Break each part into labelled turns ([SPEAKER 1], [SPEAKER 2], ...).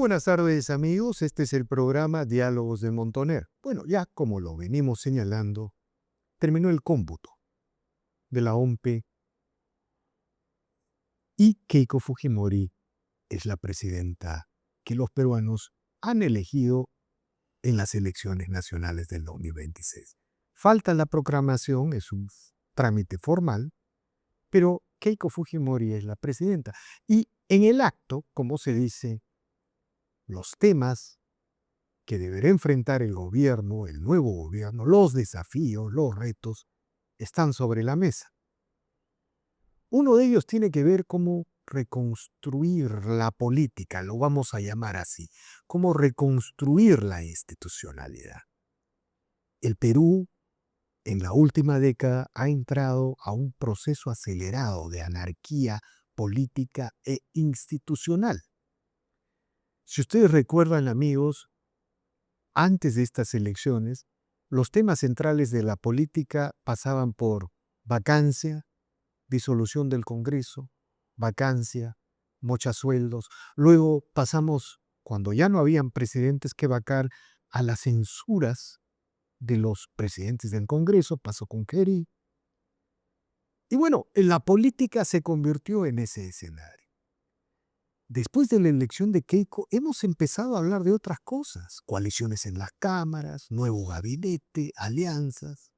[SPEAKER 1] buenas tardes, amigos. Este es el programa Diálogos de Montoner. Bueno, ya como lo venimos señalando, terminó el cómputo de la OMP y Keiko Fujimori es la presidenta que los peruanos han elegido en las elecciones nacionales del 2026. Falta la proclamación, es un trámite formal, pero Keiko Fujimori es la presidenta. Y en el acto, como se dice, los temas que deberá enfrentar el gobierno, el nuevo gobierno, los desafíos, los retos, están sobre la mesa. Uno de ellos tiene que ver cómo reconstruir la política, lo vamos a llamar así, cómo reconstruir la institucionalidad. El Perú, en la última década, ha entrado a un proceso acelerado de anarquía política e institucional. Si ustedes recuerdan, amigos, antes de estas elecciones, los temas centrales de la política pasaban por vacancia, disolución del Congreso, vacancia, mochasueldos. Luego pasamos, cuando ya no habían presidentes que vacar, a las censuras de los presidentes del Congreso, pasó con Kerry. Y bueno, la política se convirtió en ese escenario. Después de la elección de Keiko, hemos empezado a hablar de otras cosas, coaliciones en las cámaras, nuevo gabinete, alianzas.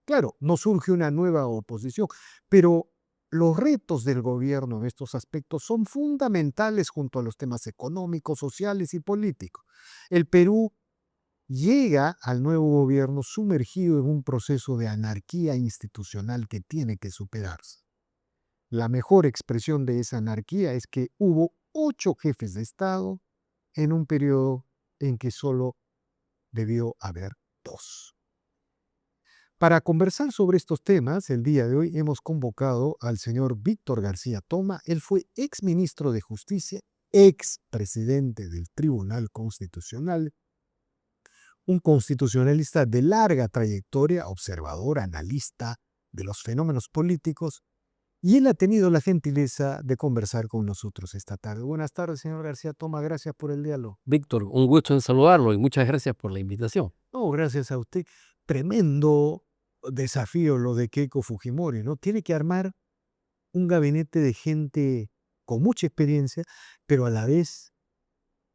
[SPEAKER 1] Claro, no surge una nueva oposición, pero los retos del gobierno en estos aspectos son fundamentales junto a los temas económicos, sociales y políticos. El Perú llega al nuevo gobierno sumergido en un proceso de anarquía institucional que tiene que superarse. La mejor expresión de esa anarquía es que hubo 8 jefes de Estado en un periodo en que solo debió haber 2. Para conversar sobre estos temas, el día de hoy hemos convocado al señor Víctor García Toma. Él fue exministro de Justicia, expresidente del Tribunal Constitucional, un constitucionalista de larga trayectoria, observador, analista de los fenómenos políticos, y él ha tenido la gentileza de conversar con nosotros esta tarde. Buenas tardes, señor García Toma, gracias por el diálogo.
[SPEAKER 2] Víctor, un gusto en saludarlo y muchas gracias por la invitación.
[SPEAKER 1] No, gracias a usted. Tremendo desafío lo de Keiko Fujimori, ¿no? Tiene que armar un gabinete de gente con mucha experiencia, pero a la vez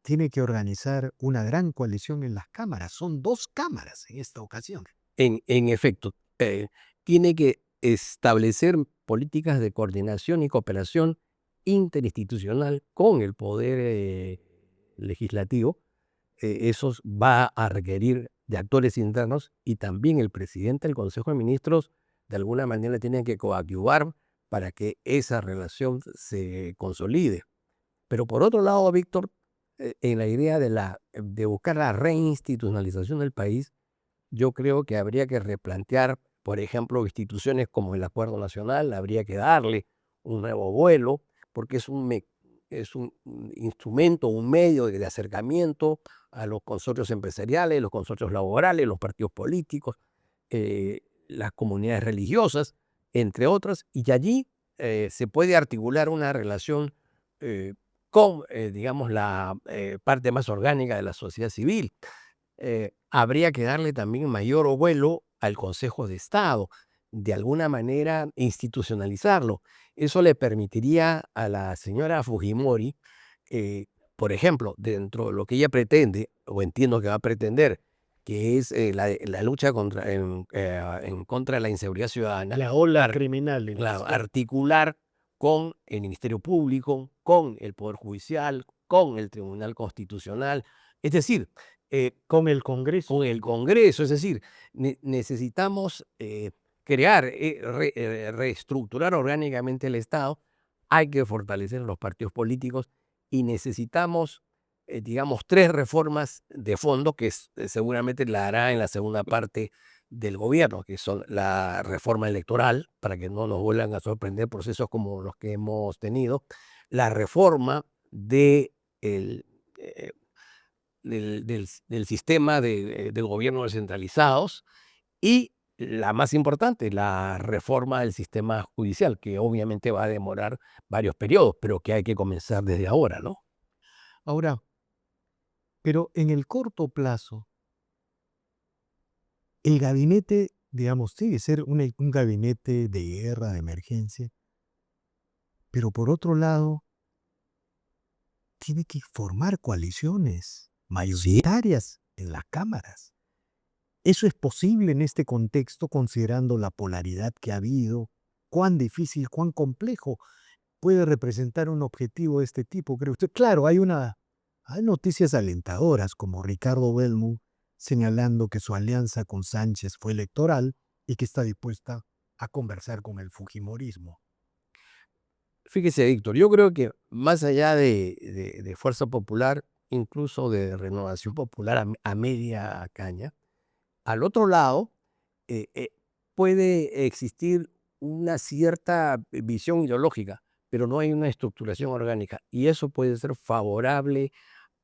[SPEAKER 1] tiene que organizar una gran coalición en las cámaras. Son 2 cámaras en esta ocasión.
[SPEAKER 2] En efecto, tiene que establecer políticas de coordinación y cooperación interinstitucional con el poder legislativo. Eso va a requerir de actores internos y también el presidente del Consejo de Ministros de alguna manera tiene que coadyuvar para que esa relación se consolide. Pero por otro lado, Víctor, en la idea de buscar la reinstitucionalización del país, yo creo que habría que replantear, por ejemplo, instituciones como el Acuerdo Nacional, habría que darle un nuevo vuelo, porque es un instrumento, un medio de acercamiento a los consorcios empresariales, los consorcios laborales, los partidos políticos, las comunidades religiosas, entre otras, y allí se puede articular una relación con, digamos, la parte más orgánica de la sociedad civil. Habría que darle también mayor vuelo al Consejo de Estado, de alguna manera institucionalizarlo. Eso le permitiría a la señora Fujimori, por ejemplo, dentro de lo que ella pretende, o entiendo que va a pretender, que es la lucha en contra de la inseguridad ciudadana.
[SPEAKER 1] La ola criminal.
[SPEAKER 2] Claro, articular con el Ministerio Público, con el Poder Judicial, con el Tribunal Constitucional, es decir,
[SPEAKER 1] Con el Congreso.
[SPEAKER 2] con el Congreso, es decir, necesitamos crear, reestructurar orgánicamente el Estado, hay que fortalecer los partidos políticos y necesitamos, digamos, 3 reformas de fondo que seguramente la hará en la segunda parte del gobierno, que son la reforma electoral, para que no nos vuelvan a sorprender procesos como los que hemos tenido, la reforma de del sistema de gobierno descentralizados y la más importante, la reforma del sistema judicial, que obviamente va a demorar varios periodos, pero que hay que comenzar desde ahora, ¿no?
[SPEAKER 1] Ahora, Pero en el corto plazo, el gabinete, digamos, tiene que ser un gabinete de guerra, de emergencia, pero por otro lado, tiene que formar coaliciones mayoritarias en las cámaras. ¿Eso es posible en este contexto considerando la polaridad que ha habido? ¿Cuán difícil, cuán complejo puede representar un objetivo de este tipo, cree usted? Claro, hay noticias alentadoras como Ricardo Belmo señalando que su alianza con Sánchez fue electoral y que está dispuesta a conversar con el fujimorismo.
[SPEAKER 2] Fíjese, Víctor, yo creo que más allá de Fuerza Popular, incluso de Renovación Popular a media caña, al otro lado puede existir una cierta visión ideológica, pero no hay una estructuración orgánica. Y eso puede ser favorable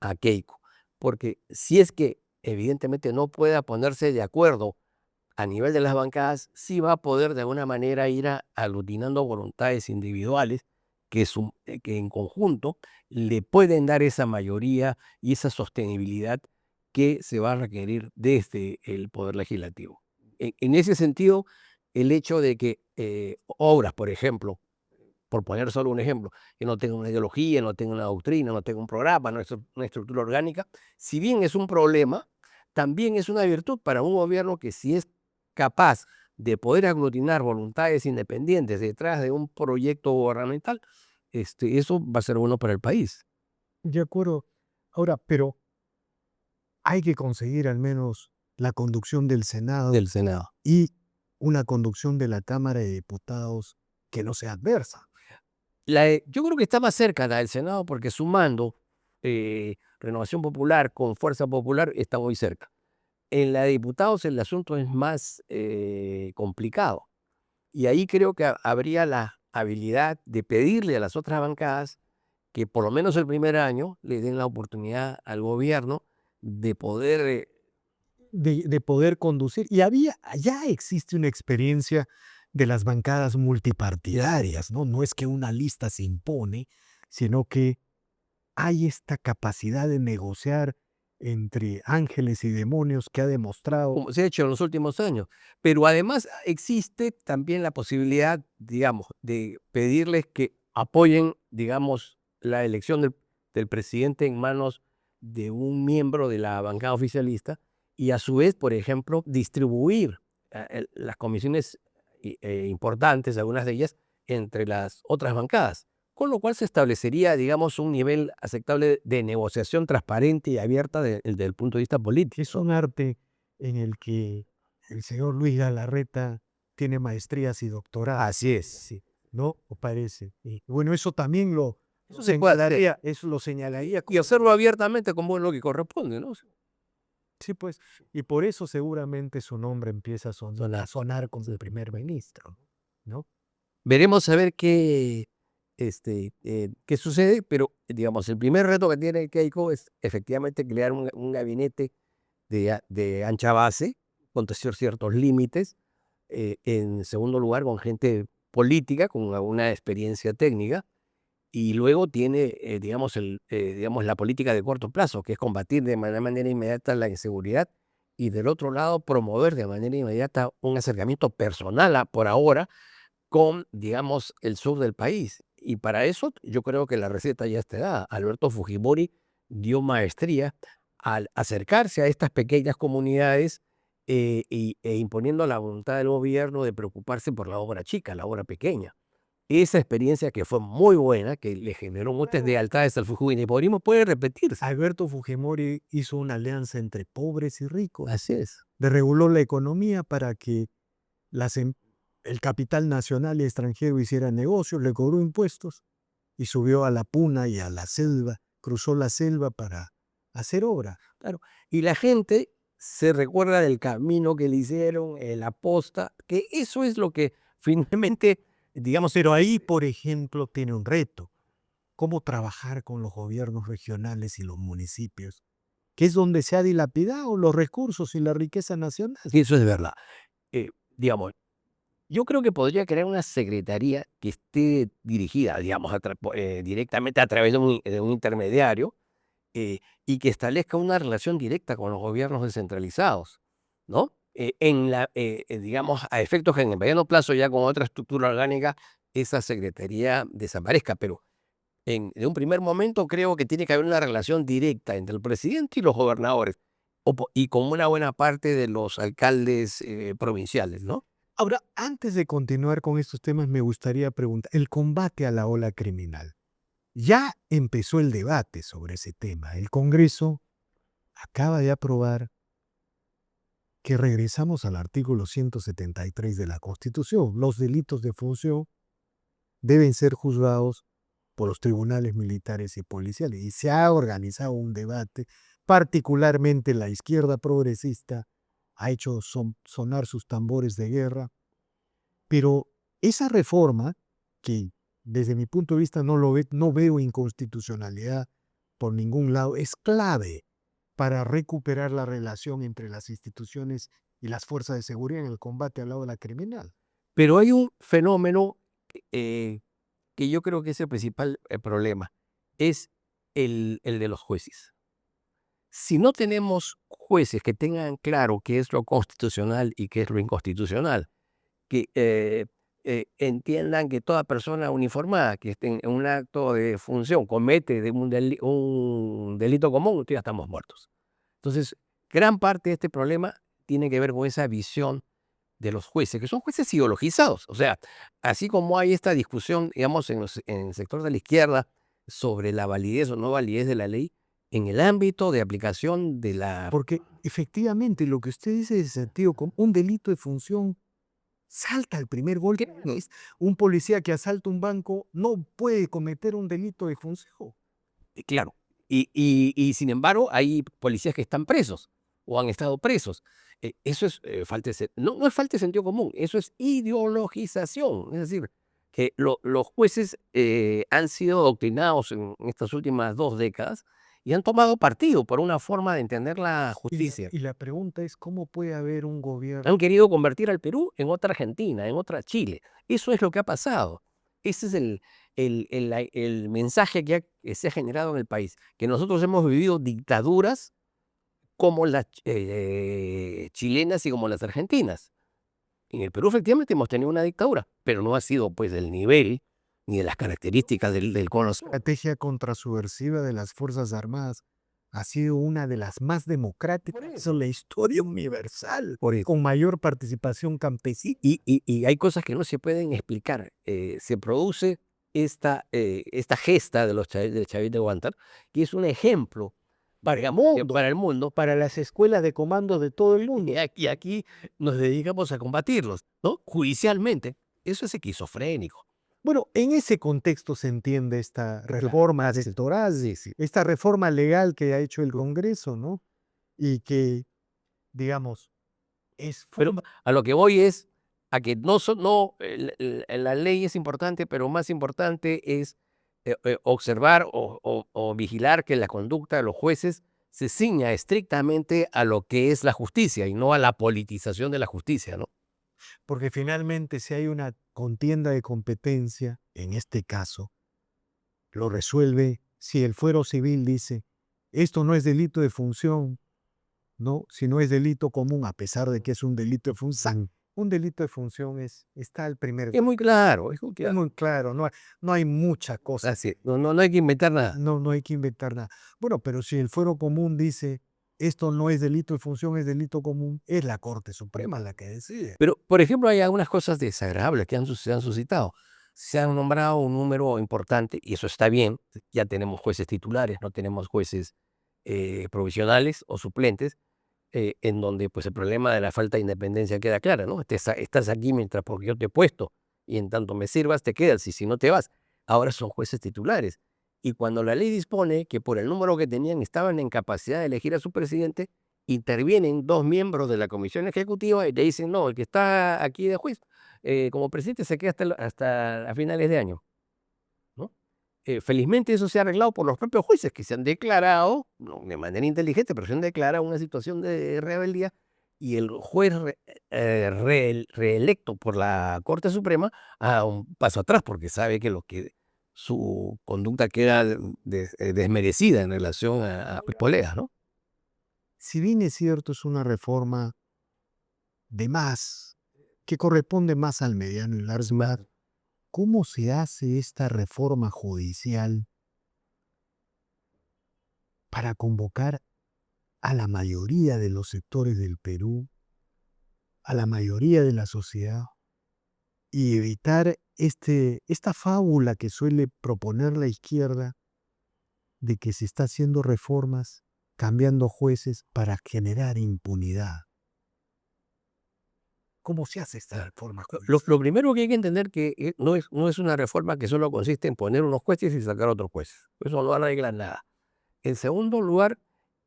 [SPEAKER 2] a Keiko, porque si es que evidentemente no pueda ponerse de acuerdo a nivel de las bancadas, sí va a poder de alguna manera ir aglutinando voluntades individuales que en conjunto le pueden dar esa mayoría y esa sostenibilidad que se va a requerir desde el Poder Legislativo. En ese sentido, el hecho de que obras, por ejemplo, por poner solo un ejemplo, que no tenga una ideología, no tenga una doctrina, no tenga un programa, no es una estructura orgánica, si bien es un problema, también es una virtud para un gobierno que si es capaz de poder aglutinar voluntades independientes detrás de un proyecto gubernamental, eso va a ser bueno para el país.
[SPEAKER 1] De acuerdo. Ahora, pero hay que conseguir al menos la conducción del Senado
[SPEAKER 2] Del Senado.
[SPEAKER 1] y una conducción de la Cámara de Diputados que no sea adversa.
[SPEAKER 2] Yo creo que está más cerca la del Senado porque sumando Renovación Popular con Fuerza Popular está muy cerca. En la de diputados el asunto es más complicado y ahí creo que habría la habilidad de pedirle a las otras bancadas que por lo menos el primer año le den la oportunidad al gobierno de poder
[SPEAKER 1] De poder conducir. Y ya existe una experiencia de las bancadas multipartidarias, ¿no? No es que una lista se impone, sino que hay esta capacidad de negociar entre ángeles y demonios que ha demostrado.
[SPEAKER 2] como se ha hecho en los últimos años. Pero además existe también la posibilidad, digamos, de pedirles que apoyen, digamos, la elección del presidente en manos de un miembro de la bancada oficialista y a su vez, por ejemplo, distribuir las comisiones importantes, algunas de ellas, entre las otras bancadas. Con lo cual se establecería, digamos, un nivel aceptable de negociación transparente y abierta desde el punto de vista político.
[SPEAKER 1] Es un arte en el que el señor Luis Galarreta tiene maestrías y doctorados,
[SPEAKER 2] Así es.
[SPEAKER 1] sí, ¿no? ¿O parece? Y bueno, eso también
[SPEAKER 2] Eso se puede hacer.
[SPEAKER 1] eso lo señalaría
[SPEAKER 2] Y hacerlo abiertamente como es lo que corresponde, ¿no?
[SPEAKER 1] sí, pues, y por eso seguramente su nombre empieza a
[SPEAKER 2] Sonar.
[SPEAKER 1] sonar como el primer ministro, ¿no?
[SPEAKER 2] Veremos a ver qué sucede, pero digamos, el primer reto que tiene Keiko es efectivamente crear un gabinete de ancha base, con ciertos límites. En segundo lugar, con gente política, con alguna experiencia técnica. Y luego tiene, digamos, la política de corto plazo, que es combatir de manera inmediata la inseguridad y del otro lado promover de manera inmediata un acercamiento personal por ahora con, digamos, el sur del país. Y para eso yo creo que la receta ya está dada. Alberto Fujimori dio maestría al acercarse a estas pequeñas comunidades imponiendo la voluntad del gobierno de preocuparse por la obra chica, la obra pequeña. Esa experiencia que fue muy buena, que le generó muchas lealtades al fujimorismo, puede repetirse.
[SPEAKER 1] Alberto Fujimori hizo una alianza entre pobres y ricos,
[SPEAKER 2] Así es.
[SPEAKER 1] reguló la economía para que el capital nacional y extranjero hiciera negocios, le cobró impuestos y subió a la puna y a la selva, cruzó la selva para hacer obra.
[SPEAKER 2] Claro. Y la gente se recuerda del camino que le hicieron, la posta, que eso es lo que finalmente, digamos,
[SPEAKER 1] Pero ahí, por ejemplo, tiene un reto, cómo trabajar con los gobiernos regionales y los municipios, que es donde se ha dilapidado los recursos y la riqueza nacional.
[SPEAKER 2] eso es verdad. Digamos, yo creo que podría crear una secretaría que esté dirigida, digamos, directamente a través de un intermediario, y que establezca una relación directa con los gobiernos descentralizados, ¿no? Digamos, a efectos que en el mediano plazo, ya con otra estructura orgánica, esa secretaría desaparezca, pero en un primer momento creo que tiene que haber una relación directa entre el presidente y los gobernadores, y con una buena parte de los alcaldes provinciales, ¿no?
[SPEAKER 1] Ahora, antes de continuar con estos temas, me gustaría preguntar, el combate a la ola criminal. Ya empezó el debate sobre ese tema. El Congreso acaba de aprobar que regresamos al artículo 173 de la Constitución. Los delitos de función deben ser juzgados por los tribunales militares y policiales. Y se ha organizado un debate, particularmente la izquierda progresista ha hecho sonar sus tambores de guerra, pero esa reforma, que desde mi punto de vista no veo inconstitucionalidad por ningún lado, es clave para recuperar la relación entre las instituciones y las fuerzas de seguridad en el combate al lado de la criminal.
[SPEAKER 2] Pero hay un fenómeno que yo creo que es el principal problema, es el de los jueces. Si no tenemos jueces que tengan claro qué es lo constitucional y qué es lo inconstitucional, que entiendan que toda persona uniformada que esté en un acto de función comete un delito común, ya estamos muertos. Entonces, gran parte de este problema tiene que ver con esa visión de los jueces, que son jueces ideologizados. O sea, así como hay esta discusión, digamos, en el sector de la izquierda sobre la validez o no validez de la ley, en el ámbito de aplicación de la...
[SPEAKER 1] Porque efectivamente lo que usted dice es sentido común, un delito de función salta el primer golpe. Es un policía que asalta un banco no puede cometer un delito de función.
[SPEAKER 2] Claro, y sin embargo hay policías que están presos o han estado presos. Eso es no es falta de sentido común, eso es ideologización. Es decir, que los jueces han sido adoctrinados en estas últimas 2 décadas y han tomado partido por una forma de entender la justicia.
[SPEAKER 1] Y la pregunta es, ¿cómo puede haber un gobierno?
[SPEAKER 2] Han querido convertir al Perú en otra Argentina, en otra Chile. Eso es lo que ha pasado. Ese es el mensaje que se ha generado en el país, que nosotros hemos vivido dictaduras como las chilenas y como las argentinas. En el Perú efectivamente hemos tenido una dictadura, pero no ha sido pues del nivel ni de las características del cono sur.
[SPEAKER 1] La estrategia contrasubversiva de las Fuerzas Armadas ha sido una de las más democráticas en la historia universal,
[SPEAKER 2] Por eso.
[SPEAKER 1] con mayor participación campesina.
[SPEAKER 2] Y hay cosas que no se pueden explicar. Se produce esta gesta de del Chavit de Guantar, que es un ejemplo para el mundo,
[SPEAKER 1] Para las escuelas de comando de todo el mundo.
[SPEAKER 2] y aquí nos dedicamos a combatirlos, ¿no? Judicialmente. Eso es esquizofrénico.
[SPEAKER 1] Bueno, en ese contexto se entiende esta reforma electoral, esta reforma legal que ha hecho el Congreso, ¿no? Y que, digamos, es
[SPEAKER 2] Pero a lo que voy es a que la ley es importante, pero más importante es observar o vigilar que la conducta de los jueces se ciña estrictamente a lo que es la justicia y no a la politización de la justicia, ¿no?
[SPEAKER 1] porque finalmente si hay una contienda de competencia, en este caso, lo resuelve si el fuero civil dice, esto no es delito de función, ¿no? Si no es delito común, a pesar de que es un delito de función. Un delito de función está al primer.
[SPEAKER 2] Es muy claro,
[SPEAKER 1] Es muy claro, no hay mucha cosa.
[SPEAKER 2] así, no hay que inventar nada.
[SPEAKER 1] No hay que inventar nada. Bueno, pero si el fuero común dice, esto no es delito de función, es delito común, es la Corte Suprema la que decide.
[SPEAKER 2] Pero, por ejemplo, hay algunas cosas desagradables que se han suscitado. Se han nombrado un número importante, y eso está bien, ya tenemos jueces titulares, no tenemos jueces provisionales o suplentes, en donde pues el problema de la falta de independencia queda clara, ¿no? Estás aquí mientras porque yo te he puesto, y en tanto me sirvas te quedas, y si no te vas. Ahora son jueces titulares. Y cuando la ley dispone que por el número que tenían estaban en capacidad de elegir a su presidente, intervienen 2 miembros de la comisión ejecutiva y te dicen, no, el que está aquí de juez como presidente se queda hasta a finales de año, ¿no? Felizmente eso se ha arreglado por los propios jueces que se han declarado, no de manera inteligente, pero se han declarado una situación de rebeldía, y el juez reelecto por la Corte Suprema a un paso atrás porque sabe que lo que su conducta queda desmerecida en relación a colegas, ¿no?
[SPEAKER 1] Si bien es cierto, es una reforma de más, que corresponde más al mediano y largo plazo, ¿cómo se hace esta reforma judicial para convocar a la mayoría de los sectores del Perú, a la mayoría de la sociedad, y evitar esta fábula que suele proponer la izquierda de que se está haciendo reformas, cambiando jueces para generar impunidad? ¿Cómo se hace esta reforma
[SPEAKER 2] Lo
[SPEAKER 1] judicial?
[SPEAKER 2] primero que hay que entender que no es una reforma que solo consiste en poner unos jueces y sacar otros jueces. Eso no arregla nada. En segundo lugar,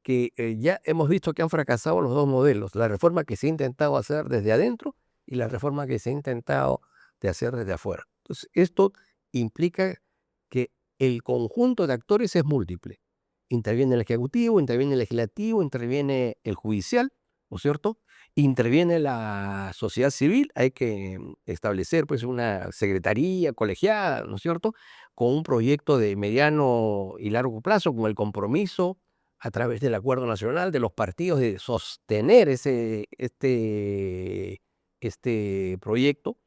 [SPEAKER 2] que ya hemos visto que han fracasado los dos modelos, la reforma que se ha intentado hacer desde adentro y la reforma que se ha intentado de hacer desde afuera. Entonces, esto implica que el conjunto de actores es múltiple. Interviene el Ejecutivo, interviene el Legislativo, interviene el Judicial, ¿no es cierto? Interviene la sociedad civil, hay que establecer pues una secretaría colegiada, ¿no es cierto?, con un proyecto de mediano y largo plazo, con el compromiso a través del acuerdo nacional de los partidos de sostener este proyecto,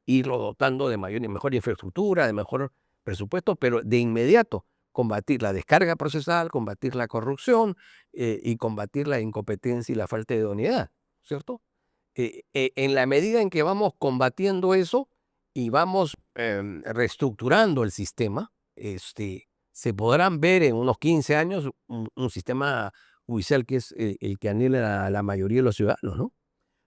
[SPEAKER 2] irlo dotando de mayor y mejor infraestructura, de mejor presupuesto, pero de inmediato combatir la descarga procesal, combatir la corrupción y combatir la incompetencia y la falta de idoneidad, ¿cierto? En la medida en que vamos combatiendo eso y vamos reestructurando el sistema, se podrán ver en unos 15 años un sistema judicial que es el que anhela la mayoría de los ciudadanos, ¿no?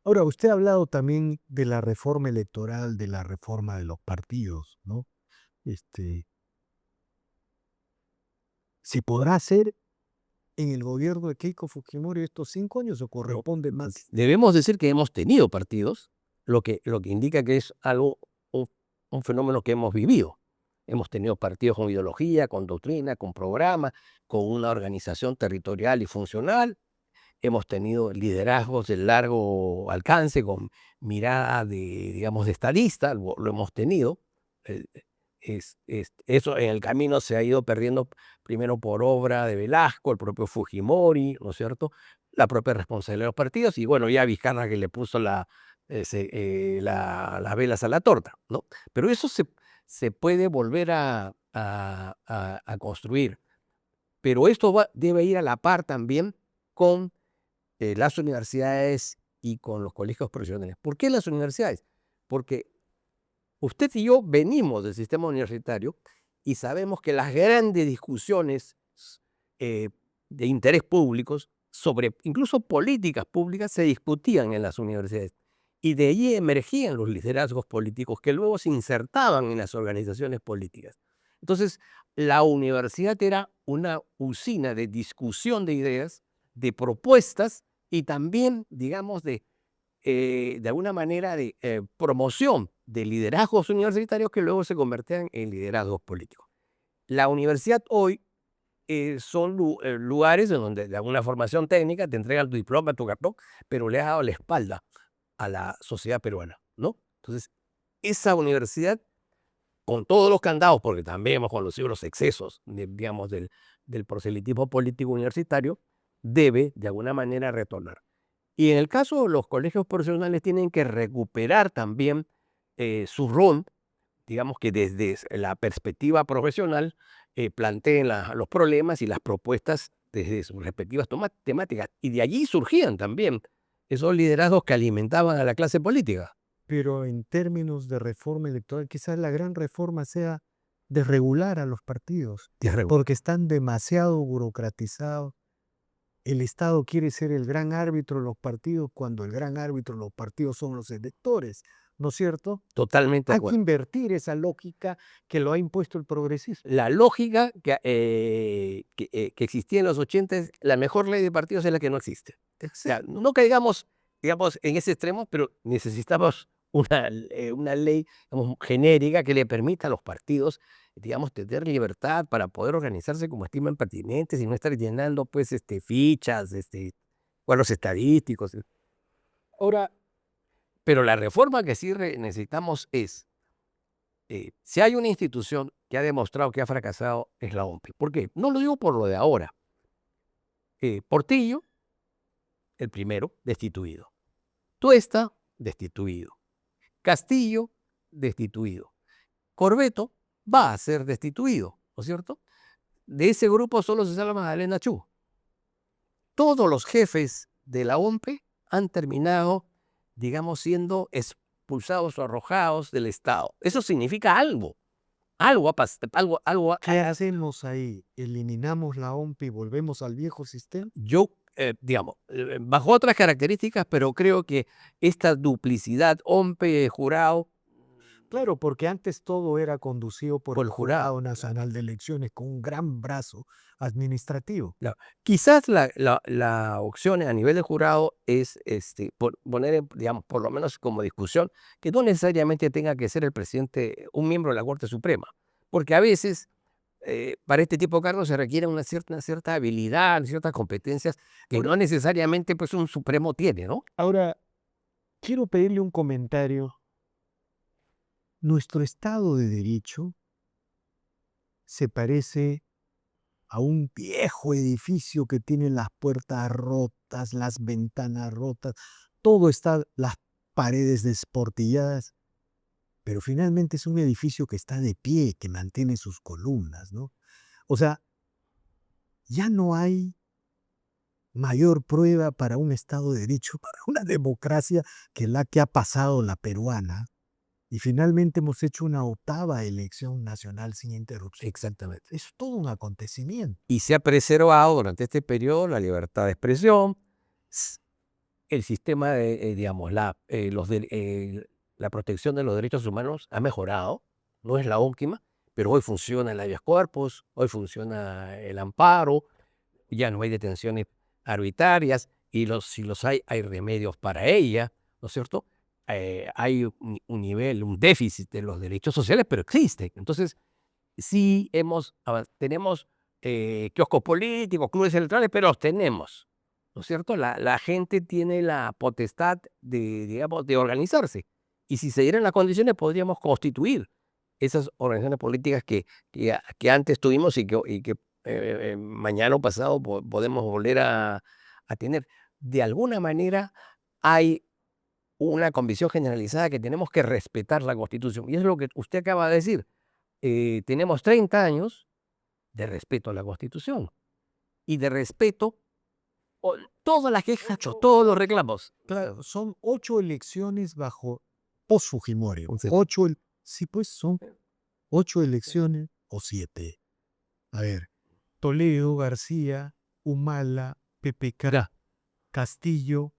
[SPEAKER 1] Ahora, usted ha hablado también de la reforma electoral, de la reforma de los partidos, ¿no? Este, ¿Se podrá hacer en el gobierno de Keiko Fujimori estos 5 años o corresponde más?
[SPEAKER 2] Debemos decir que hemos tenido partidos, lo que indica que es algo, un fenómeno que hemos vivido. Hemos tenido partidos con ideología, con doctrina, con programa, con una organización territorial y funcional. Hemos tenido liderazgos de largo alcance, con mirada digamos, de estadista, lo hemos tenido. Eh, Eso en el camino se ha ido perdiendo primero por obra de Velasco, el propio Fujimori, ¿no es cierto? La propia responsabilidad de los partidos y bueno, ya Vizcarra que le puso las velas a la torta, ¿no? Pero eso se puede volver a construir. Pero esto debe ir a la par también con las universidades y con los colegios profesionales. ¿Por qué las universidades? Porque usted y yo venimos del sistema universitario y sabemos que las grandes discusiones eh, de interés públicos sobre incluso políticas públicas se discutían en las universidades. Y de allí emergían los liderazgos políticos que luego se insertaban en las organizaciones políticas. Entonces, la universidad era una usina de discusión de ideas, de propuestas y también, digamos, de alguna manera de promoción de liderazgos universitarios que luego se convertían en liderazgos políticos. La universidad hoy son lugares en donde de alguna formación técnica te entregan tu diploma, tu cartón, pero le has dado la espalda a la sociedad peruana, ¿no? Entonces, esa universidad, con todos los candados, porque también hemos conocido los excesos, digamos, del proselitismo político universitario, debe de alguna manera retornar. Y en el caso de los colegios profesionales tienen que recuperar también su rol, digamos que desde la perspectiva profesional planteen los problemas y las propuestas desde sus respectivas temáticas. Y de allí surgían también esos liderazgos que alimentaban a la clase política.
[SPEAKER 1] Pero en términos de reforma electoral, quizás la gran reforma sea desregular a los partidos, porque están demasiado burocratizados. El Estado quiere ser el gran árbitro de los partidos cuando el gran árbitro de los partidos son los electores, ¿no es cierto?
[SPEAKER 2] Totalmente de
[SPEAKER 1] Hay que
[SPEAKER 2] acuerdo.
[SPEAKER 1] invertir esa lógica que lo ha impuesto el progresismo.
[SPEAKER 2] La lógica que existía en los 80 es la mejor ley de partidos es la que no existe. O sea, no caigamos, digamos, en ese extremo, pero necesitamos una ley, digamos, genérica que le permita a los partidos, digamos, tener libertad para poder organizarse como estiman pertinentes y no estar llenando, pues, fichas, cuadros estadísticos. Ahora, pero la reforma que sí necesitamos es, si hay una institución que ha demostrado que ha fracasado es la OMPE. ¿Por qué? No lo digo por lo de ahora. Portillo, el primero, destituido. Tuesta, destituido. Castillo, destituido. Corbeto va a ser destituido, ¿no es cierto? De ese grupo solo se salva Magdalena Chu. Todos los jefes de la OMPE han terminado, digamos, siendo expulsados o arrojados del Estado. Eso significa algo.
[SPEAKER 1] ¿Qué hacemos ahí? ¿Eliminamos la OMP y volvemos al viejo sistema?
[SPEAKER 2] Yo, digamos, bajo otras características, pero creo que esta duplicidad OMPE-jurado.
[SPEAKER 1] Claro, porque antes todo era conducido por
[SPEAKER 2] Por
[SPEAKER 1] el
[SPEAKER 2] el jurado.
[SPEAKER 1] Jurado Nacional de Elecciones con un gran brazo administrativo.
[SPEAKER 2] Quizás la opción a nivel de jurado es poner, digamos, por lo menos como discusión, que no necesariamente tenga que ser el presidente, un miembro de la Corte Suprema, porque a veces para este tipo de cargos se requiere una cierta habilidad, ciertas competencias que no necesariamente pues, un supremo tiene, ¿no?
[SPEAKER 1] Ahora, quiero pedirle un comentario. Nuestro Estado de Derecho se parece a un viejo edificio que tiene las puertas rotas, las ventanas rotas, todo está, las paredes desportilladas, pero finalmente es un edificio que está de pie, que mantiene sus columnas, ¿no? O sea, ya no hay mayor prueba para un Estado de Derecho, para una democracia que la que ha pasado la peruana. Y finalmente hemos hecho una 8ª elección nacional sin interrupción.
[SPEAKER 2] Exactamente.
[SPEAKER 1] Es todo un acontecimiento.
[SPEAKER 2] Y se ha preservado durante este periodo la libertad de expresión, el sistema de, digamos, la protección de los derechos humanos ha mejorado, no es la óptima, pero hoy funciona el habeas corpus, hoy funciona el amparo, ya no hay detenciones arbitrarias y si los hay remedios para ella, ¿no es cierto? Hay un nivel, un déficit de los derechos sociales, pero existe. Entonces, sí tenemos kioscos políticos, clubes electorales, pero los tenemos, ¿no es cierto? La gente tiene la potestad de, digamos, de organizarse. Y si se dieran las condiciones, podríamos constituir esas organizaciones políticas que antes tuvimos y que mañana o pasado podemos volver a tener. De alguna manera hay una convicción generalizada que tenemos que respetar la Constitución. Y es lo que usted acaba de decir. Tenemos 30 años de respeto a la Constitución y de respeto a todas las quejas, todos los reclamos.
[SPEAKER 1] Claro, son 8 elecciones bajo post-Fujimori.
[SPEAKER 2] Sí.
[SPEAKER 1] 8, sí, pues son 8 elecciones o 7. A ver, Toledo, García, Humala, PPK, Castillo,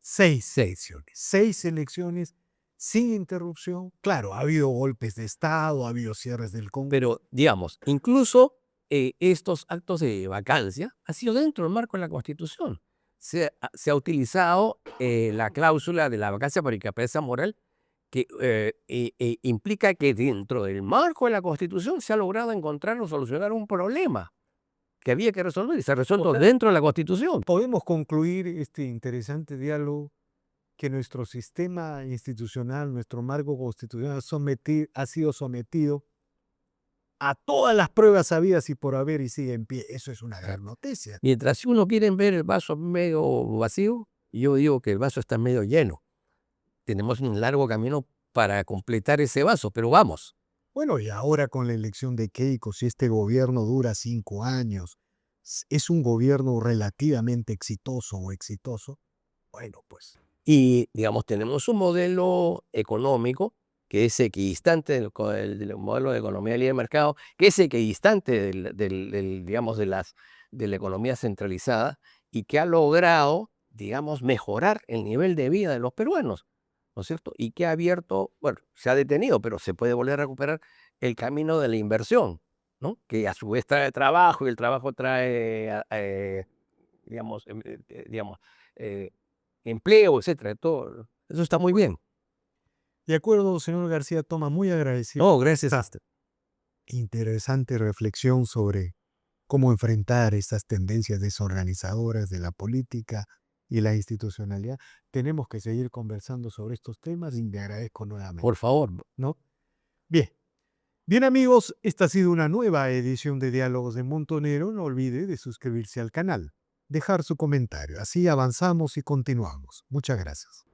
[SPEAKER 1] 6 elecciones. 6 elecciones sin interrupción. Claro, ha habido golpes de Estado, ha habido cierres del Congreso.
[SPEAKER 2] Pero, digamos, incluso estos actos de vacancia han sido dentro del marco de la Constitución. Se ha utilizado la cláusula de la vacancia por incapacidad moral que implica que dentro del marco de la Constitución se ha logrado encontrar o solucionar un problema que había que resolver y se ha resuelto dentro de la Constitución.
[SPEAKER 1] Podemos concluir este interesante diálogo que nuestro sistema institucional, nuestro marco constitucional ha sido sometido a todas las pruebas habidas y por haber y sigue en pie. Eso es una gran noticia.
[SPEAKER 2] Mientras si uno quiere ver el vaso medio vacío, yo digo que el vaso está medio lleno. Tenemos un largo camino para completar ese vaso, pero vamos.
[SPEAKER 1] Bueno, y ahora con la elección de Keiko, si este gobierno dura 5 años, es un gobierno relativamente exitoso o exitoso, bueno, pues
[SPEAKER 2] Y, digamos, tenemos un modelo económico que es equidistante del modelo de economía libre de mercado, que es equidistante digamos, de la economía centralizada y que ha logrado, digamos, mejorar el nivel de vida de los peruanos, ¿no es cierto? Y que ha abierto, bueno, se ha detenido, pero se puede volver a recuperar el camino de la inversión, ¿no? Que a su vez trae trabajo y el trabajo trae, digamos, empleo, etcétera, todo. Eso está muy bien.
[SPEAKER 1] de acuerdo, señor García Toma, muy agradecido.
[SPEAKER 2] No, gracias.
[SPEAKER 1] Interesante reflexión sobre cómo enfrentar estas tendencias desorganizadoras de la política y la institucionalidad. Tenemos que seguir conversando sobre estos temas y le agradezco nuevamente.
[SPEAKER 2] Por favor.
[SPEAKER 1] ¿No? Bien, Bien amigos, esta ha sido una nueva edición de Diálogos de Montonero. No olvide de suscribirse al canal, dejar su comentario. Así avanzamos y continuamos. Muchas gracias.